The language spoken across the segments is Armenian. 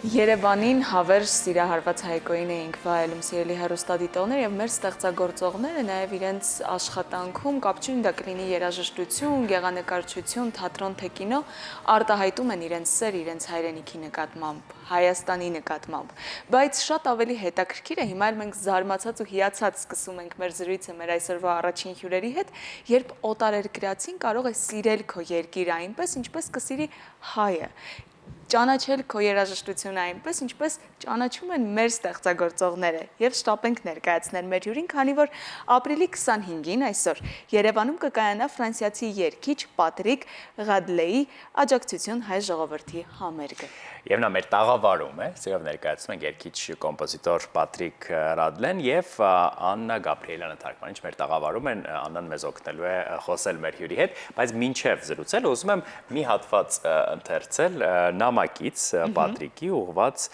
Երևանին հավերժ սիրահարված Հայկոին էինք վայելում սիրելի հեռուստադիտողներ եւ մեր ստեղծագործողները նաեւ իրենց աշխատանքում կապչուն դա կլինի երաժշտություն, գեղանկարչություն, թատրոն թե կինո արտահայտում են իրենց սեր իրենց հայրենիքի նկատմամբ, Հայաստանի նկատմամբ։ Բայց շատ ավելի հետաքրքիր է հիմա էլ մենք զարմացած ու հիացած սկսում ենք մեր զրույցը մեր այսօրվա առաջին հյուրերի հետ, երբ օտարերկրացին կարող է սիրել քո երկիրը այնպես, ինչպես կսիրի հայը։ Ճանաչել քո երաժշտությունը այնպես, ինչպես ճանաչում են մեր ստեղծագործողները եւ շտապենք ներկայացնել մեր հյուրին, քանի որ ապրիլի 25-ին այսօր Երևանում կկայանա ֆրանսիացի երգիչ Պատրիկ Ղադլեի աջակցություն հայ ժողովրդի համերգը։ Եվ նա մեր տաղավարում է, սիրով ներկայացնում ենք երգիչ կոմպոզիտոր Պատրիկ Ռադլեն եւ Աննա Գաբրիելյանը թարգմանիչ մեր տաղավարում են, Աննան մեզ օգնելու է խոսել մեր հյուրի հետ, բայց մինչև զրուցել ուզում եմ մի հատված ընթերցել նամակից Պատրիկի ուղված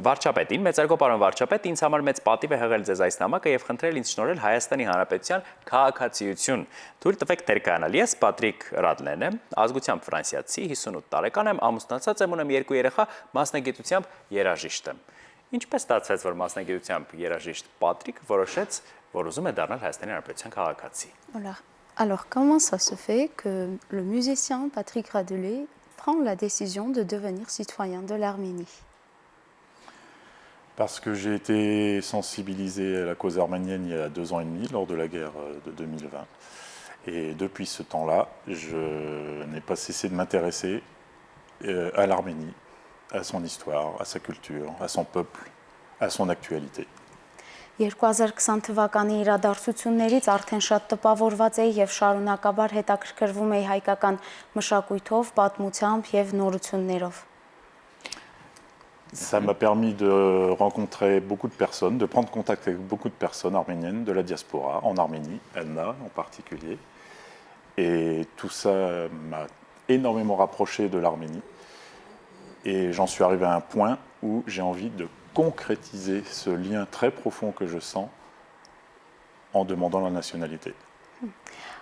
վարչապետին, մեծարգո պարոն վարչապետ, ինձ համար մեծ պատիվ է եղել ձեզ այս նամակը եւ խնդրել ինձ շնորհել Հայաստանի Հանրապետության քաղաքացիություն։ Թույլ տվեք ներկայանալ։ Ես Պատրիկ Ռադլեն եմ, ազգությամբ ֆրանսիացի, 58 տարեկան եմ, ամուսնացած եմ, ունեմ 2 երեխա, մասնագիտությամբ երաժիշտ եմ։ Ինչպես ստացվեց, որ մասնագիտությամբ երաժիշտ Պատրիկ որոշեց, որ ուզում է դառնալ Հայաստանի Հանրապետության քաղաքացի։ Alors, comment ça se fait que le musicien Patrick Radelet prend la décision de devenir citoyen de l'Arménie? Parce que j'ai été sensibilisé à la cause arménienne il y a 2 ans et demi, lors de la guerre de 2020. Et depuis ce temps-là, je n'ai pas cessé de m'intéresser à l'Arménie, à son histoire, à sa culture, à son peuple, à son actualité. 2020 թվականի իրադարձություններից արդեն շատ տպավորված էի եւ շարունակաբար հետաքրքրվում էի հայկական մշակույթով, պատմությամբ եւ նորություններով։ Ça m'a permis de rencontrer beaucoup de personnes, de prendre contact avec beaucoup de personnes arméniennes de la diaspora, en Arménie, Anna en particulier. Et tout ça m'a énormément rapproché de l'Arménie. Et j'en suis arrivé à un point où j'ai envie de concrétiser ce lien très profond que je sens en demandant la nationalité.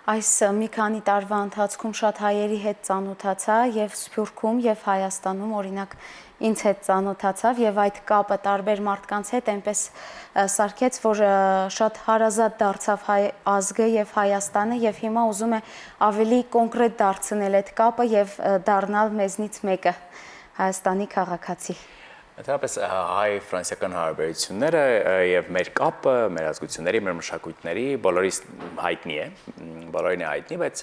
Այս մի քանի տարվա ընթացքում շատ հայերի հետ ծանոթացա եւ Սփյուռքում եւ Հայաստանում օրինակ ինձ հետ ծանոթացավ եւ այդ կապը տարբեր մարդկանց հետ այնպես սարքեց, որ շատ հարազատ դարձավ հայ ազգը եւ Հայաստանը եւ հիմա ուզում է ավելի կոնկրետ դարձնել այդ կապը եւ դառնալ մեզնից մեկը Հայաստանի քաղաքացի։ Ընդհանրապես հայ-ֆրանսիական հարաբերությունները եւ մեր կապը, մեր ազգությունների, մեր մշակույթների բոլորիս հայտնի է, բոլորին է հայտնի, բայց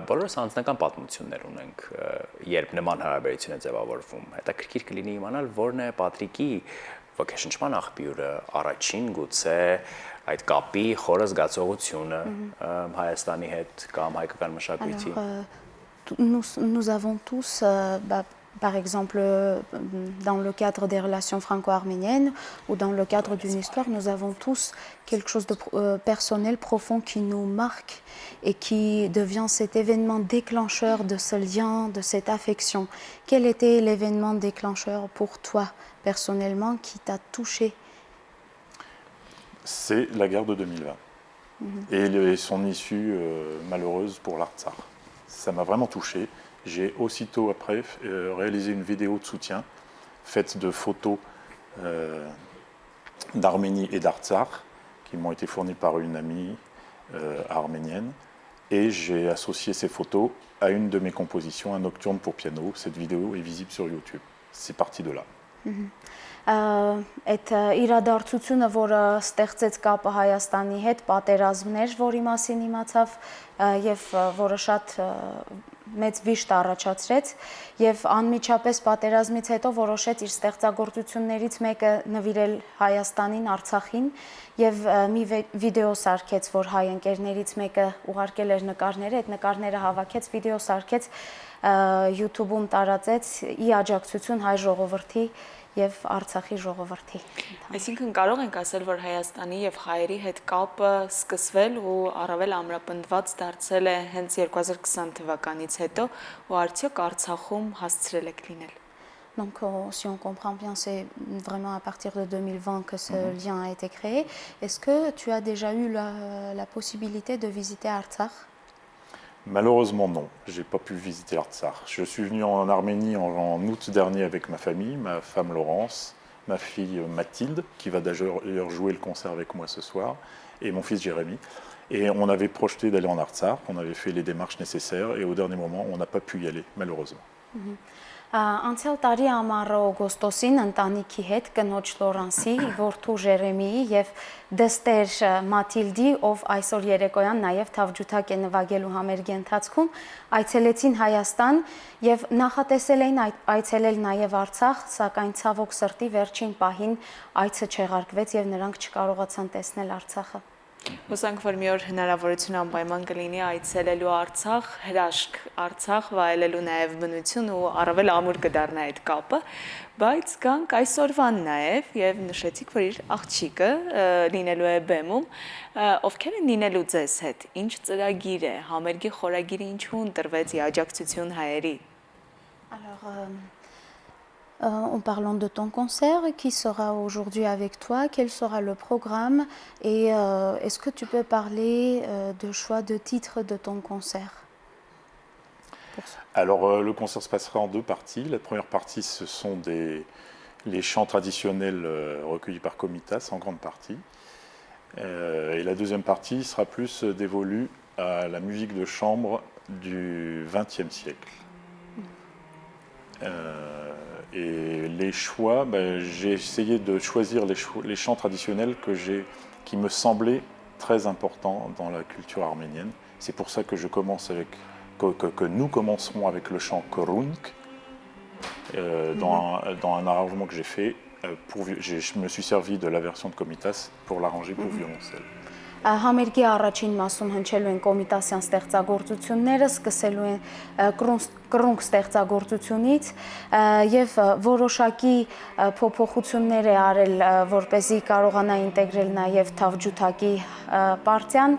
բոլորս անձնական պատմություններ ունենք, երբ նման հարաբերություն է ձևավորվում։ Հետաքրքիր կլինի իմանալ, որն է Պատրիկի ոգեշնչման աղբյուրը, առաջին գուցե այդ կապի խորը զգացողությունը Հայաստանի հետ կամ հայկական մշակույթի։ Nous avons tous par exemple, dans le cadre des relations franco-arméniennes ou dans le cadre d'une histoire, nous avons tous quelque chose de personnel, profond qui nous marque et qui devient cet événement déclencheur de ce lien, de cette affection. Quel était l'événement déclencheur pour toi, personnellement, qui t'a touché? C'est la guerre de 2020 et son issue malheureuse pour l'Artsakh. Ça m'a vraiment touché. J'ai aussitôt après réalisé une vidéo de soutien faite de photos d'Arménie et d'Artsakh qui m'ont été fournies par une amie arménienne et j'ai associé ces photos à une de mes compositions, un nocturne pour piano. Cette vidéo est visible sur YouTube. C'est parti de là. Այդ իրադարձությունը, որը ստեղծեց կապը Հայաստանի հետ, պատերազմներ, որի մասին իմացավ եւ որը շատ մեծ վիշտ առաջացրեց եւ անմիջապես պատերազմից հետո որոշեց իր ստեղծագործություններից մեկը նվիրել Հայաստանին, Արցախին եւ մի վիդեո սարքեց, որ հայ ընկերներից մեկը ուղարկել էր նկարները, այդ նկարները հավաքեց, վիդեո սարքեց, YouTube-ում տարածեց ի աջակցություն հայ ժողովրդի եւ Արցախի ժողովրդի։ Այսինքն կարող ենք ասել, որ Հայաստանի եւ հայերի հետ կապը սկսվել ու առավել ամրապնդված դարձել է հենց 2020 թվականից հետո ու արդյոք Արցախում հասցրել եք լինել։ Donc, si on comprend bien, c'est vraiment à partir de 2020 que ce lien a été créé. Est-ce que tu as déjà eu la possibilité de visiter Artsakh? Malheureusement, non. Je n'ai pas pu visiter Artsakh. Je suis venu en Arménie en août dernier avec ma famille, ma femme Laurence, ma fille Mathilde, qui va d'ailleurs jouer le concert avec moi ce soir, et mon fils Jérémy. Et on avait projeté d'aller en Artsakh, on avait fait les démarches nécessaires, et au dernier moment, on n'a pas pu y aller, malheureusement. Անցյալ տարի ամառը օգոստոսին ընտանիքի հետ կնոջ Լորանսի, որդու Ժերեմիի եւ դստեր Մաթիլդի, ով այսօր երեկոյան նաեւ թավջութակ է նվագելու համերգի ընթացքում, այցելեցին Հայաստան եւ նախատեսել էին այցելել նաեւ Արցախ, սակայն ցավոք սրտի վերջին պահին այցը չեղարկվեց եւ նրանք չկարողացան տեսնել Արցախը։ Հուսանք, որ մի օր հնարավորություն անպայման կլինի այցելելու Արցախ, հրաշք Արցախ, վայելելու նաև բնություն ու առավել ամուր կդառնա այդ կապը, բայց կանք այսօրվան նաև եւ նշեցիք, որ իր աղջիկը լինելու է բեմում, ովքեր են լինելու ձեզ հետ, ինչ ծրագիր է, համերգի խորագիրը ինչու ընտրվեց ի աջակցություն հայերի։ En parlant de ton concert, qui sera aujourd'hui avec toi, quel sera le programme et est-ce que tu peux parler de choix de titre de ton concert? Alors, le concert se passera en deux parties. La première partie, ce sont les chants traditionnels recueillis par Komitas, en grande partie. Et la deuxième partie sera plus dévolue à la musique de chambre du XXe siècle. Et les choix, j'ai essayé de choisir les chants traditionnels qui me semblaient très importants dans la culture arménienne. C'est pour ça que je commence que nous commencerons avec le chant Korunk, dans un arrangement que j'ai fait. Je me suis servi de la version de Komitas pour l'arranger pour violoncelle. Համերգի առաջին մասում հնչելու են կոմիտասյան ստեղծագործությունները, սկսելու են կրունկ ստեղծագործությունից եւ որոշակի փոփոխություններ է արել, որպեսզի կարողանա ինտեգրել նաեւ թավջութակի պարտիան։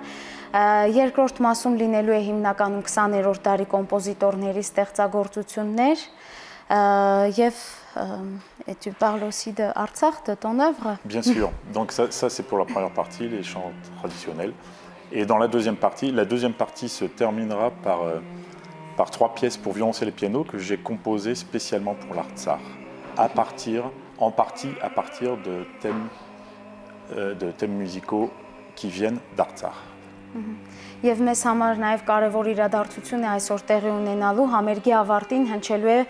Երկրորդ մասում լինելու է հիմնականում 20-րդ դարի կոմպոզիտորների ստեղծագործություններ et tu parles aussi de Artsakh, de ton œuvre? Bien sûr. Donc ça c'est pour la première partie, les chants traditionnels. Et dans la deuxième partie se terminera par 3 pièces pour violoncelle et piano que j'ai composées spécialement pour l'Artsakh, en partie à partir de thèmes musicaux qui viennent d'Artsakh. Եվ մեզ համար նաև կարևոր իրադարձություն է այսօր տեղի ունենալու համերգի ավարտին հնչելու է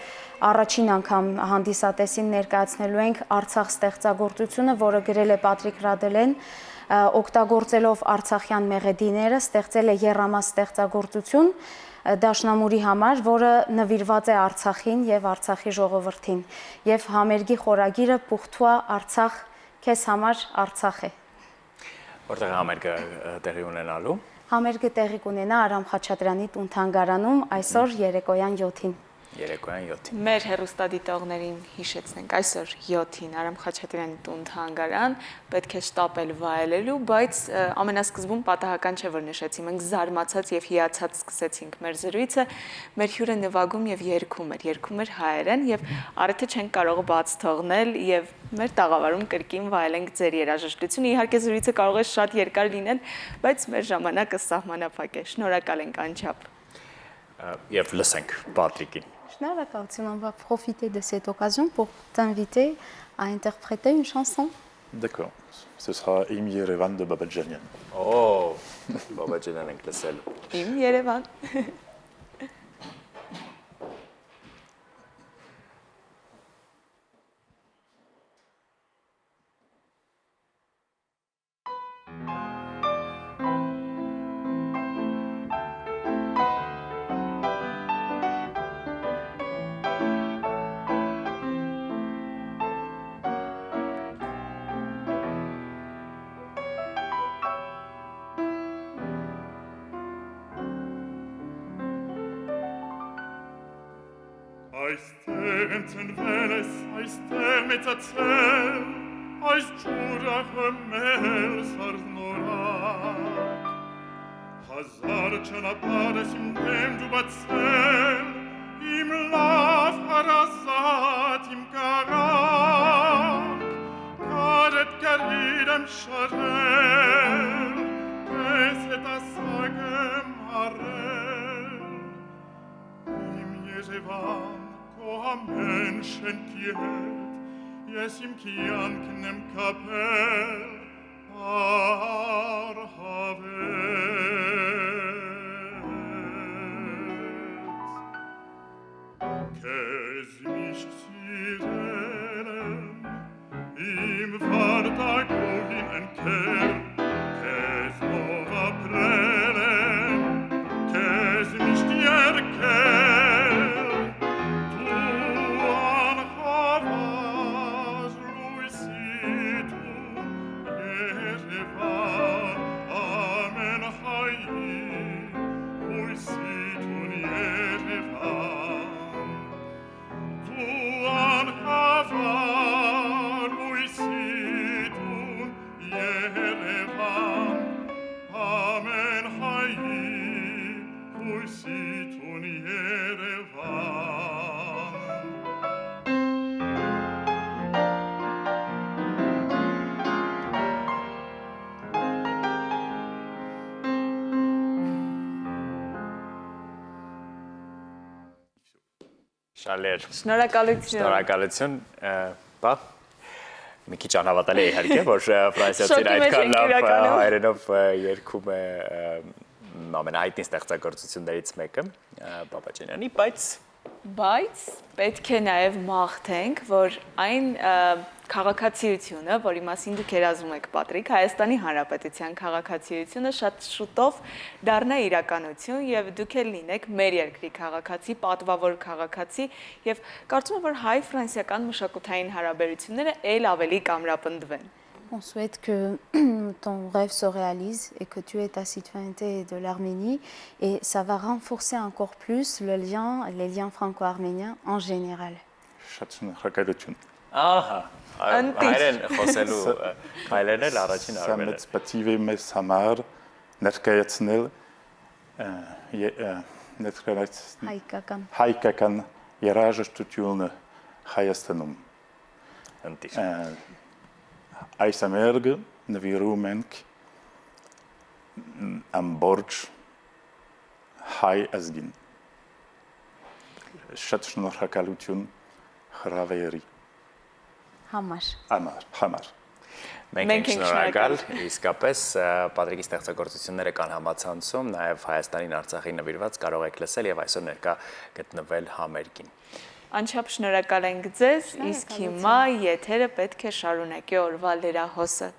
առաջին անգամ հանդիսատեսին ներկայացնելու ենք Արցախ ստեղծագործությունը, որը գրել է Պատրիկ Ռադելեն, օգտագործելով արցախյան մեղեդիները, ստեղծել է եռամաս ստեղծագործություն դաշնամուրի համար, որը նվիրված է Արցախին եւ Արցախի ժողովրդին։ Եվ համերգի խորագիրը Պուխտուա Արցախ, քեզ համար Արցախ է։ Որտեղ համերգը տեղի ունենալու։ Համերգը տեղի կունենա Արամ Խաչատրյանի տուն-թանգարանում այսօր երեկոյան 7-ին։ Երեկոյան 7-ին։ Մեր հեռուստադիտողներին հիշեցնենք այսօր 7-ին Արամ Խաչատրյանի տուն-թանգարան, պետք է շտապել վայելելու, բայց ամենասկզբում պատահական չէ, որ նշեցի, մենք զարմացած եւ հիացած սկսեցինք մեր զրույցը, մեր հյուրը նվագում եւ երգում էր հայերեն եւ առիթը չենք կարող բաց թողնել եւ մեր տաղավարում կրկին վայելենք ձեր երաժշտությունը։ Իհարկե զրույցը կարող է շատ երկար լինել, բայց մեր ժամանակը սահմանափակ է։ Շնորհակալ ենք անչափ։ Եվ լսենք Պատրիկին։ Շնորհակալություն, on va profiter de cette occasion pour t'inviter à interpréter une chanson. D'accord. Ce sera Im Yerevan de Babadjanian. Oh, Babadjanian ենք լսելու։ Իմ Երևան։ Այստեղ ընծնվել ես, այստեղ մեծացել, այս ջուրախը մեր սարնորակ։ Հազար ճանապարհ ես իմ դեմ դու բացել, իմ լավ հարազատ, իմ կարակ, կարդ կարիր եմ շարել, կես հետ ասակ եմ արել, Երևան քո ամեն շենքի հետ ես իմ կյանքն եմ կապել առհավետ քեզ միշտ սիրել եմ իմ վարտագույն ընկեր քեզ ով ապրել եմ քեզ միշտ երգել դու անհավաս լույսի դու Երևան ամեն հայի լույսի դու Երևան դու անհավաս լույսի դու Երևան ամեն հայի լույսի դու Երևան Շալեր։ Շնորհակալություն։ Շնորհակալություն, բա մի քիչ անհավատալի է իհարկե, որ ֆրանսիացին Շոկի մեջ այդքան ենք լավ իրականում։ հայերենով երգում է ամենահայտնի ստեղծագործություններից մեկը Բաբաջանյանի, Բայց պետք է նաև մաղթենք, որ այն քաղաքացիությունը, որի մասին դուք երազում եք, Պատրիկ, Հայաստանի Հանրապետության քաղաքացիությունը շատ շուտով դառնա իրականություն եւ դուք էլ լինեք մեր երկրի քաղաքացի, պատվավոր քաղաքացի եւ կարծում եմ, որ հայ-ֆրանսիական մշակութային հարաբերությունները ել ավելի կամրապնդվեն։ On souhaite que ton rêve se réalise et que tu aies ta citoyenneté de l'Arménie et ça va renforcer encore plus les liens franco-arméniens en général. Շատ շնորհակալություն։ Ահա, Ընտիր։ հայերեն խոսելու հայերեն էլ առաջին Սա արվել է։ մեծ պատիվ է մեզ համար ներկայացնել Հայկական հայկական երաժշտությունը Հայաստանում։ Ընտիր։ Այս ամերգը նվիրում ենք ամբողջ հայ ազգին։ Շատ շնորհակալություն հրավերի համար։ համար։ Մենք ենք շնորհակալ, իսկապես Պատրիկի ստեղծագործությունները կան համացանցում, նաև Հայաստանին Արցախին նվիրված կարող եք լսել եւ այսօր ներկա գտնվել համերգին։ Անչափ շնորհակալ ենք ձեզ, իսկ հիմա եթերը պետք է շարունակի օրվա լրահոսը։